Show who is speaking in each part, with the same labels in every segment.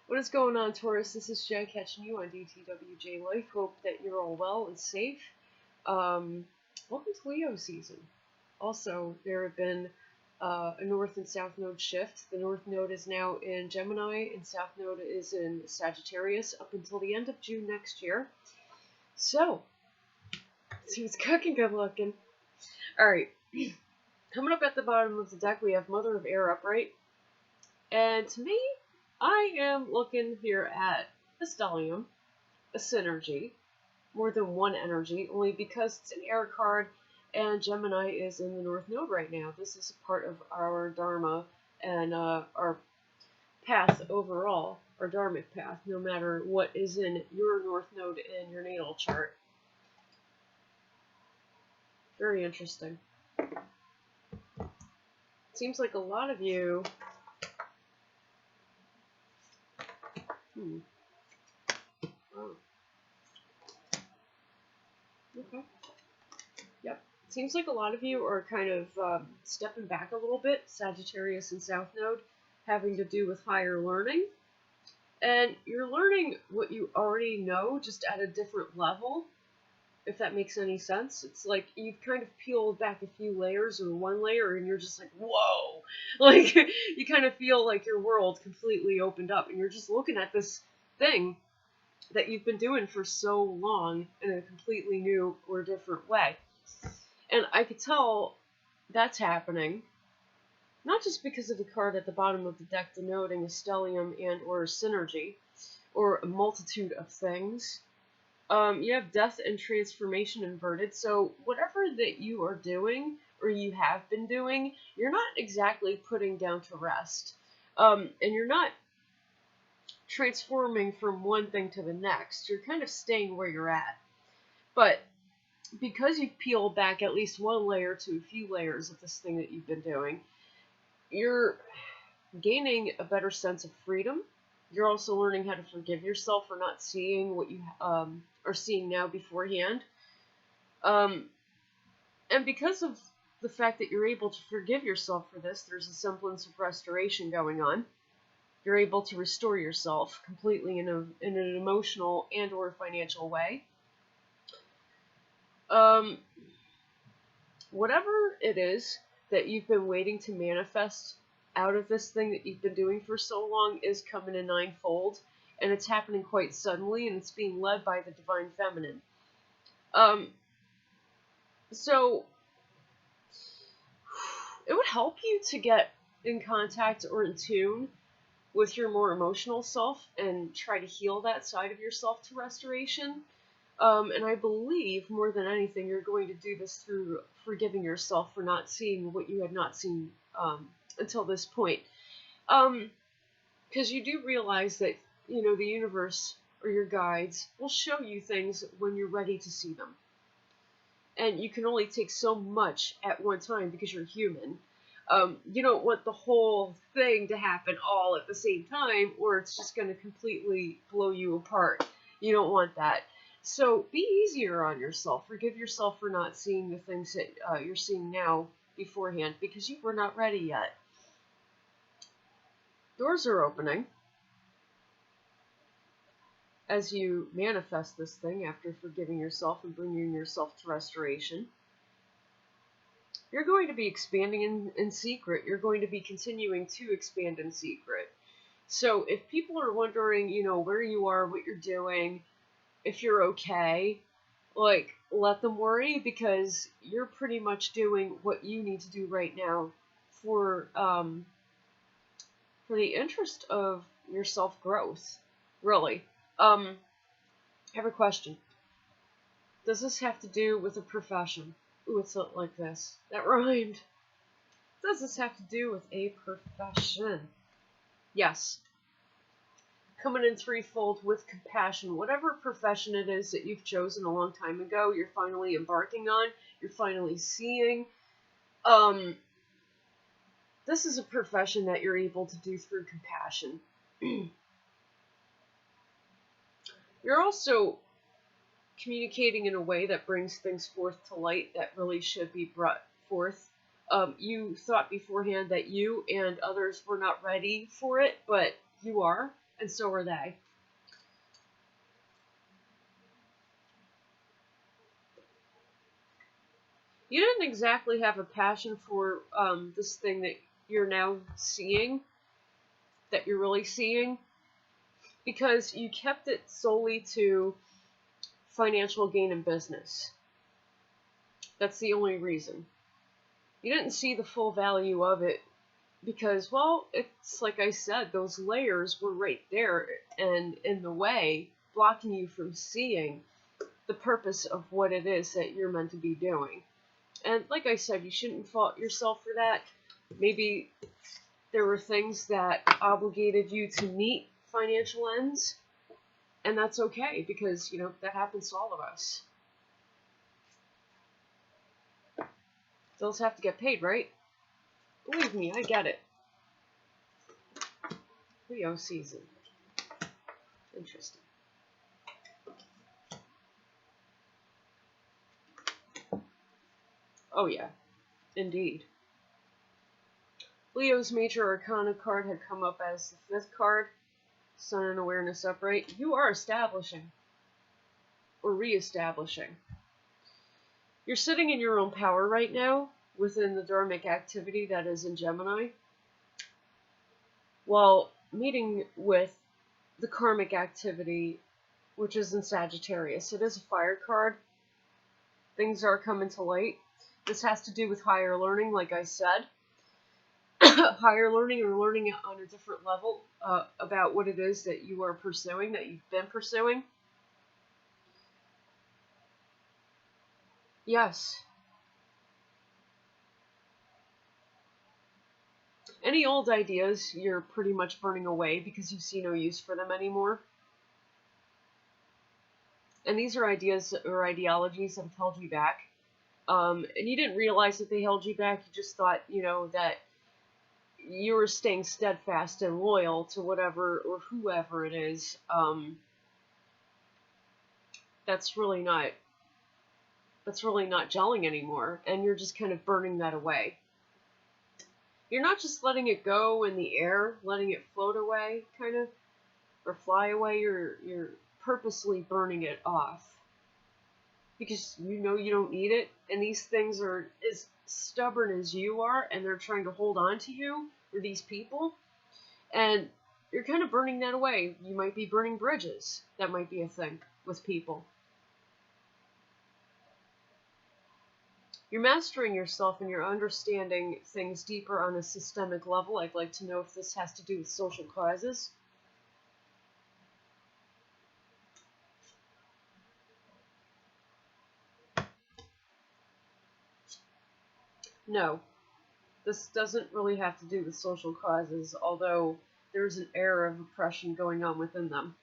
Speaker 1: What is going on, Taurus? This is Jay catching you on DTWJLife. Hope that you're all well and safe. Welcome to Leo season. Also, there have been a North and South Node shift. The North Node is now in Gemini, and South Node is in Sagittarius up until the end of June next year. So, see what's cooking, good looking. Alright, coming up at the bottom of the deck, we have Mother of Air upright. And to me, I am looking here at a stellium, a synergy, more than one energy, only because it's an air card and Gemini is in the North Node right now. This is a part of our Dharma and our path overall, our Dharmic path, no matter what is in your North Node in your natal chart. Very interesting. Seems like a lot of you Oh. Okay. Yep. Seems like a lot of you are kind of stepping back a little bit, Sagittarius and South Node, having to do with higher learning. And you're learning what you already know, just at a different level, if that makes any sense. It's like you've kind of peeled back a few layers or one layer, and you're just like, whoa! Like, you kind of feel like your world completely opened up, and you're just looking at this thing that you've been doing for so long in a completely new or different way. And I could tell that's happening, not just because of the card at the bottom of the deck denoting a stellium and or a synergy, or a multitude of things. You have death and transformation inverted, so whatever that you are doing, or you have been doing, you're not exactly putting down to rest. And you're not transforming from one thing to the next. You're kind of staying where you're at. But because you've peeled back at least one layer to a few layers of this thing that you've been doing, you're gaining a better sense of freedom. You're also learning how to forgive yourself for not seeing what you are seeing now beforehand. And because of the fact that you're able to forgive yourself for this, there's a semblance of restoration going on. You're able to restore yourself completely in an emotional and or financial way. Whatever it is that you've been waiting to manifest out of this thing that you've been doing for so long is coming in ninefold, and it's happening quite suddenly, and it's being led by the Divine Feminine. So it would help you to get in contact or in tune with your more emotional self and try to heal that side of yourself to restoration. And I believe, more than anything, you're going to do this through forgiving yourself for not seeing what you had not seen until this point. Because you do realize that, you know, the universe or your guides will show you things when you're ready to see them. And you can only take so much at one time because you're human. You don't want the whole thing to happen all at the same time, or it's just going to completely blow you apart. You don't want that. So be easier on yourself. Forgive yourself for not seeing the things that you're seeing now beforehand, because you were not ready yet. Doors are opening as you manifest this thing after forgiving yourself and bringing yourself to restoration. You're going to be expanding in secret. You're going to be continuing to expand in secret. So if people are wondering, you know, where you are, what you're doing, if you're okay, like, let them worry, because you're pretty much doing what you need to do right now for the interest of your self-growth, really. I have a question. Does this have to do with a profession? Ooh, it's not like this. That rhymed. Does this have to do with a profession? Yes. Coming in threefold with compassion. Whatever profession it is that you've chosen a long time ago, you're finally embarking on, you're finally seeing. This is a profession that you're able to do through compassion. You're also communicating in a way that brings things forth to light that really should be brought forth. You thought beforehand that you and others were not ready for it, but you are. and so are they. You didn't exactly have a passion for this thing that you're now seeing, that you're really seeing, because you kept it solely to financial gain in business. That's the only reason. You didn't see the full value of it because, well, it's like I said, those layers were right there and in the way, blocking you from seeing the purpose of what it is that you're meant to be doing. And like I said, you shouldn't fault yourself for that. Maybe there were things that obligated you to meet financial ends, and that's okay because, that happens to all of us. Bills have to get paid, right? Believe me, I get it. Leo season. Interesting. Oh yeah, indeed. Leo's Major Arcana card had come up as the 5th card, Sun and Awareness upright. You are establishing, or re-establishing. You're sitting in your own power right now, within the dharmic activity that is in Gemini, while meeting with the karmic activity, which is in Sagittarius. It is a fire card. Things are coming to light. This has to do with higher learning, like I said. Higher learning, or learning on a different level about what it is that you are pursuing, that you've been pursuing. Yes. Any old ideas you're pretty much burning away because you see no use for them anymore. And these are ideas or ideologies that have held you back. And you didn't realize that they held you back. You just thought, that you were staying steadfast and loyal to whatever or whoever it is. That's really not gelling anymore. And you're just kind of burning that away. You're not just letting it go in the air, letting it float away, kind of, or fly away. You're purposely burning it off. Because you don't need it, and these things are as stubborn as you are, and they're trying to hold on to you, or these people, and you're kind of burning that away. You might be burning bridges. That might be a thing with people. You're mastering yourself, and you're understanding things deeper on a systemic level. I'd like to know if this has to do with social causes. No, this doesn't really have to do with social causes, although there's an air of oppression going on within them.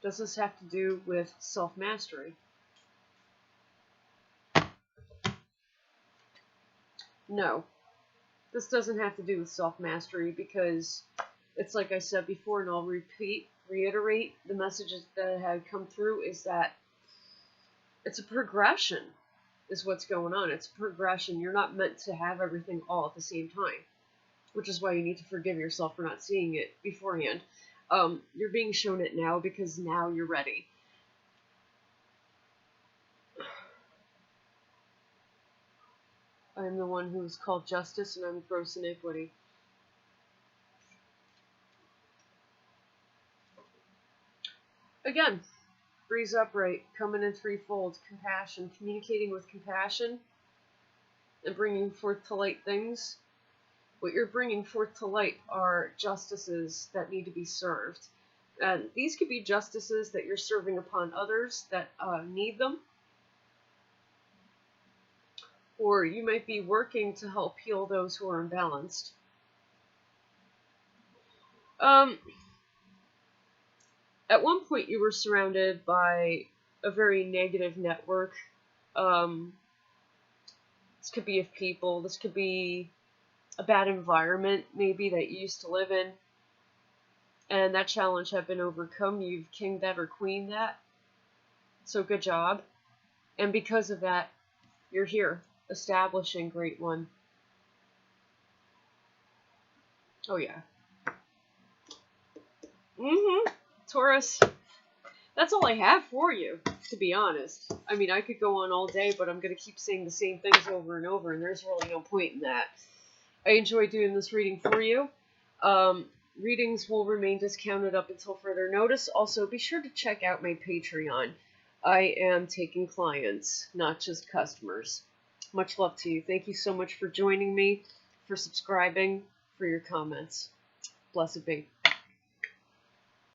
Speaker 1: Does this have to do with self-mastery? No, this doesn't have to do with self-mastery because it's like I said before, and I'll reiterate the messages that had come through, is that it's a progression is what's going on. It's a progression. You're not meant to have everything all at the same time, which is why you need to forgive yourself for not seeing it beforehand. You're being shown it now because now you're ready. I am the one who is called justice, and I'm gross iniquity. Again, breeze upright, coming in threefold, compassion, communicating with compassion, and bringing forth to light things. What you're bringing forth to light are justices that need to be served. And these could be justices that you're serving upon others that need them. Or you might be working to help heal those who are imbalanced. At one point you were surrounded by a very negative network. This could be of people. This could be a bad environment, maybe, that you used to live in. And that challenge had been overcome. You've kinged that or queened that. So good job. And because of that, you're here, establishing Great One. Oh, yeah. Taurus, that's all I have for you, to be honest. I mean, I could go on all day, but I'm going to keep saying the same things over and over, and there's really no point in that. I enjoy doing this reading for you. Readings will remain discounted up until further notice. Also, be sure to check out my Patreon. I am taking clients, not just customers. Much love to you. Thank you so much for joining me, for subscribing, for your comments. Blessed be.